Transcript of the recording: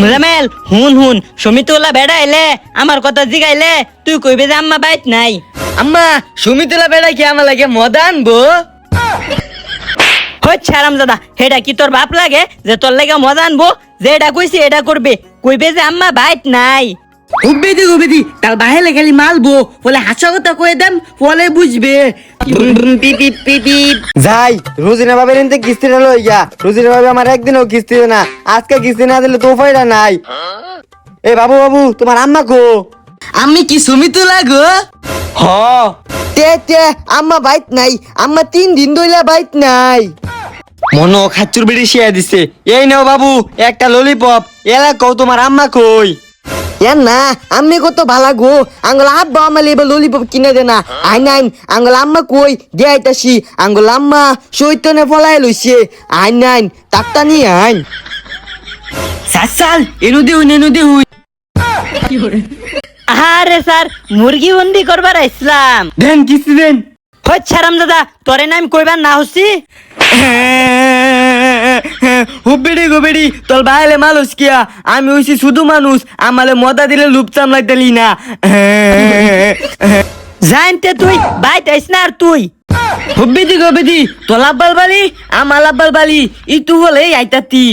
মুজামেল হুন হুন সমিতলা বেড়া এলে আমার কথা জিগাইলে তুই কইবে যে আম্মা বাইত নাই। আম্মা সুমিতলা বেড়া কি আমার লাগে মদা আনবো? হচ্ছে আরামজাদা, হেডা কি তোর বাপ লাগে যে তোর লাগে মজা আনবো? যে এটা কইছি এটা করবে, কইবে যে আম্মা বাইত নাই। উবেদি তার বাহিরে খালি মালবো, বলে হাসা কথা কয়ে দেন, বলে বুঝবে। যাই রোজিনা বাবার এনতে কিস্তিটা লই গা। রোজিনা বাবা আমার একদিনও কিস্তি দেয় না, আজকে কিস্তি না দিলে তো ফায়দা নাই। এ বাবু বাবু তোমার আম্মা কো? আমি কি সুমিতলা গো? হ তে আম্মা বাইত নাই, আম্মা 3 দিন ধইলা বাইত নাই। মনো খাচ্চুর বেড়ি শিয়া দিছে। এই নাও বাবু একটা ললিপপ। এলা কও তোমার আম্মা কই? না আম্মি কত ভালা গো, আঙ্গুল আব্বা আমার লেবে ললিপপ কিনে দে না। আইন আইন আঙ্গুল আম্মা কই দেয়াইতাছি। আঙ্গুল আম্মা চৈতনে ফলাই লইছে। আইন আইন তাকতা নি আইন। সাসাল এনু দে হুই। আরে স্যার মুরগি বন্দি করবার আইসলাম। দেন কিস্তি দেন। হচ্ছে আরামজাদা, তোরে নাম কইবার না হচ্ছি। হুবেড়ি গোবেড়ি তোর বাইরে মানুষ কিয়া, আমি হইছি শুধু মানুষ, আমালে মদা দিলে লুপ চামলাইতেলি না। জানতে তুই বাইত আইস না আর তুই। হুবেদি গোবেদি তোর লাব্বাল বালি আমার লাব্বাল বালি ইটু বলে আইতাতি।